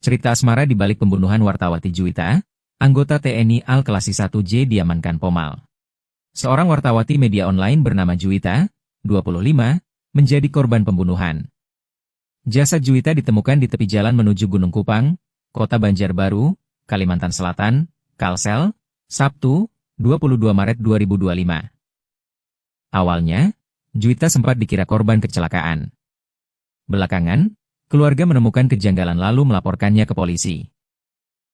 Cerita asmara di balik pembunuhan wartawati Juwita, anggota TNI AL Kelasi 1J diamankan Pomal. Seorang wartawati media online bernama Juwita, 25, menjadi korban pembunuhan. Jasad Juwita ditemukan di tepi jalan menuju Gunung Kupang, Kota Banjarbaru, Kalimantan Selatan, Kalsel, Sabtu, 22 Maret 2025. Awalnya, Juwita sempat dikira korban kecelakaan. Belakangan, keluarga menemukan kejanggalan lalu melaporkannya ke polisi.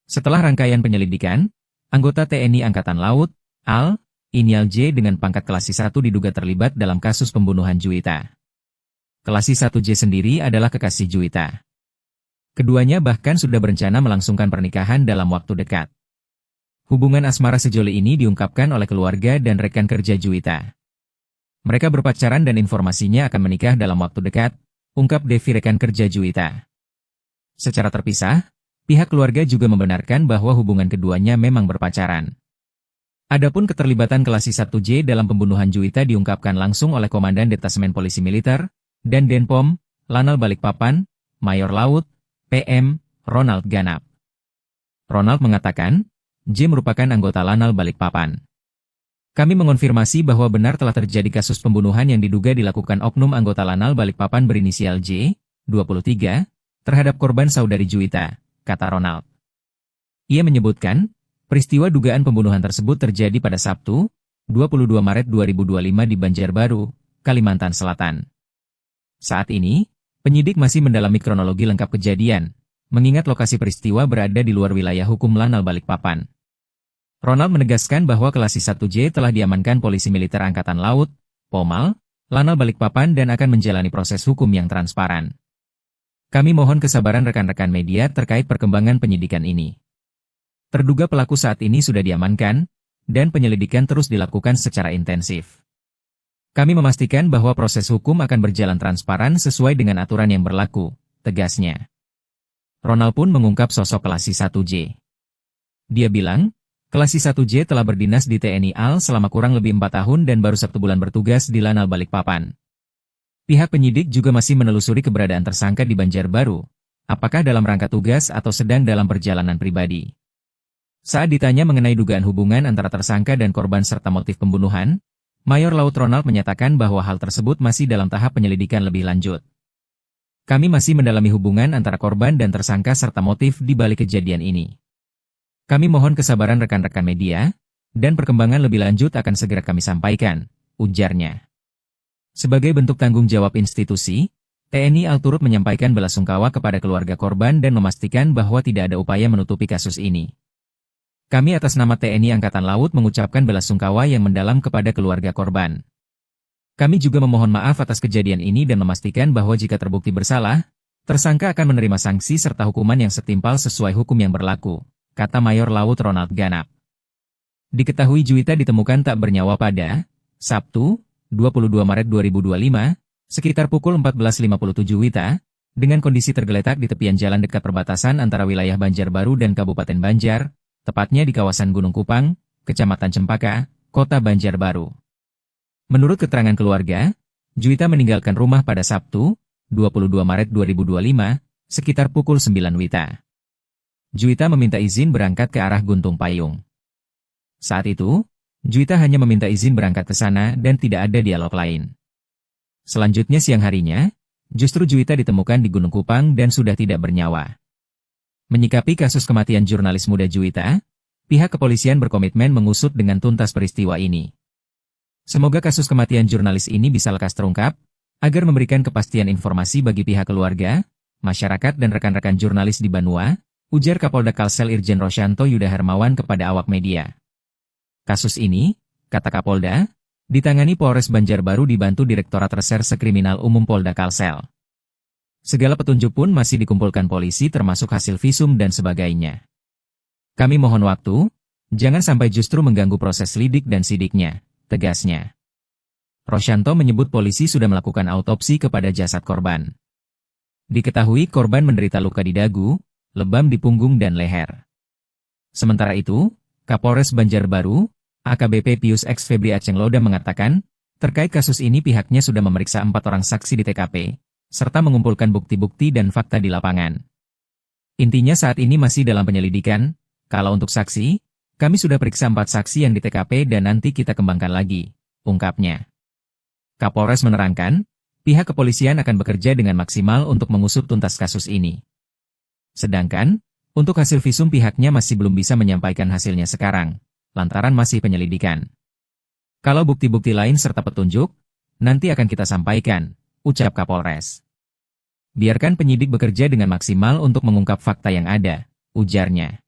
Setelah rangkaian penyelidikan, anggota TNI Angkatan Laut, AL, Inisial J dengan pangkat Kelasi 1 diduga terlibat dalam kasus pembunuhan Juwita. Kelasi 1J sendiri adalah kekasih Juwita. Keduanya bahkan sudah berencana melangsungkan pernikahan dalam waktu dekat. Hubungan asmara sejoli ini diungkapkan oleh keluarga dan rekan kerja Juwita. Mereka berpacaran dan informasinya akan menikah dalam waktu dekat, ungkap Devi rekan kerja Juwita. Secara terpisah, pihak keluarga juga membenarkan bahwa hubungan keduanya memang berpacaran. Adapun keterlibatan Kelasi 1J dalam pembunuhan Juwita diungkapkan langsung oleh Komandan Detasemen Polisi Militer dan Denpom, Lanal Balikpapan, Mayor Laut, PM, Ronald Ganap. Ronald mengatakan, J merupakan anggota Lanal Balikpapan. Kami mengonfirmasi bahwa benar telah terjadi kasus pembunuhan yang diduga dilakukan oknum anggota Lanal Balikpapan berinisial J, 23, terhadap korban saudari Juwita, kata Ronald. Ia menyebutkan, peristiwa dugaan pembunuhan tersebut terjadi pada Sabtu, 22 Maret 2025 di Banjarbaru, Kalimantan Selatan. Saat ini, penyidik masih mendalami kronologi lengkap kejadian, mengingat lokasi peristiwa berada di luar wilayah hukum Lanal Balikpapan. Ronald menegaskan bahwa Kelasi 1J telah diamankan Polisi Militer Angkatan Laut, Pomal, Lanal Balikpapan dan akan menjalani proses hukum yang transparan. Kami mohon kesabaran rekan-rekan media terkait perkembangan penyidikan ini. Terduga pelaku saat ini sudah diamankan, dan penyelidikan terus dilakukan secara intensif. Kami memastikan bahwa proses hukum akan berjalan transparan sesuai dengan aturan yang berlaku, tegasnya. Ronald pun mengungkap sosok Kelasi 1J. Dia bilang, Kelasi 1J telah berdinas di TNI AL selama kurang lebih 4 tahun dan baru 1 bulan bertugas di Lanal Balikpapan. Pihak penyidik juga masih menelusuri keberadaan tersangka di Banjarbaru, apakah dalam rangka tugas atau sedang dalam perjalanan pribadi. Saat ditanya mengenai dugaan hubungan antara tersangka dan korban serta motif pembunuhan, Mayor Laut Ronald menyatakan bahwa hal tersebut masih dalam tahap penyelidikan lebih lanjut. Kami masih mendalami hubungan antara korban dan tersangka serta motif di balik kejadian ini. Kami mohon kesabaran rekan-rekan media, dan perkembangan lebih lanjut akan segera kami sampaikan, ujarnya. Sebagai bentuk tanggung jawab institusi, TNI AL turut menyampaikan belasungkawa kepada keluarga korban dan memastikan bahwa tidak ada upaya menutupi kasus ini. Kami atas nama TNI Angkatan Laut mengucapkan belasungkawa yang mendalam kepada keluarga korban. Kami juga memohon maaf atas kejadian ini dan memastikan bahwa jika terbukti bersalah, tersangka akan menerima sanksi serta hukuman yang setimpal sesuai hukum yang berlaku, kata Mayor Laut Ronald Ganap. Diketahui Juwita ditemukan tak bernyawa pada Sabtu, 22 Maret 2025, sekitar pukul 14.57 WITA, dengan kondisi tergeletak di tepian jalan dekat perbatasan antara wilayah Banjarbaru dan Kabupaten Banjar, tepatnya di kawasan Gunung Kupang, Kecamatan Cempaka, Kota Banjarbaru. Menurut keterangan keluarga, Juwita meninggalkan rumah pada Sabtu, 22 Maret 2025, sekitar pukul 9 WITA. Juwita meminta izin berangkat ke arah Guntung Payung. Saat itu, Juwita hanya meminta izin berangkat ke sana dan tidak ada dialog lain. Selanjutnya siang harinya, justru Juwita ditemukan di Gunung Kupang dan sudah tidak bernyawa. Menyikapi kasus kematian jurnalis muda Juwita, pihak kepolisian berkomitmen mengusut dengan tuntas peristiwa ini. Semoga kasus kematian jurnalis ini bisa lekas terungkap, agar memberikan kepastian informasi bagi pihak keluarga, masyarakat dan rekan-rekan jurnalis di Banua, ujar Kapolda Kalsel Irjen Rosyanto Yuda Hermawan kepada awak media. Kasus ini, kata Kapolda, ditangani Polres Banjarbaru dibantu Direktorat Reserse Kriminal Umum Polda Kalsel. Segala petunjuk pun masih dikumpulkan polisi termasuk hasil visum dan sebagainya. Kami mohon waktu, jangan sampai justru mengganggu proses lidik dan sidiknya, tegasnya. Rosyanto menyebut polisi sudah melakukan autopsi kepada jasad korban. Diketahui korban menderita luka di dagu, lebam di punggung dan leher. Sementara itu, Kapolres Banjarbaru, AKBP Pius X Febri Acengloda mengatakan, terkait kasus ini pihaknya sudah memeriksa 4 orang saksi di TKP, serta mengumpulkan bukti-bukti dan fakta di lapangan. Intinya saat ini masih dalam penyelidikan. Kalau untuk saksi, kami sudah periksa 4 saksi yang di TKP dan nanti kita kembangkan lagi, ungkapnya. Kapolres menerangkan, pihak kepolisian akan bekerja dengan maksimal untuk mengusut tuntas kasus ini. Sedangkan, untuk hasil visum pihaknya masih belum bisa menyampaikan hasilnya sekarang, lantaran masih penyelidikan. Kalau bukti-bukti lain serta petunjuk, nanti akan kita sampaikan, ucap Kapolres. Biarkan penyidik bekerja dengan maksimal untuk mengungkap fakta yang ada, ujarnya.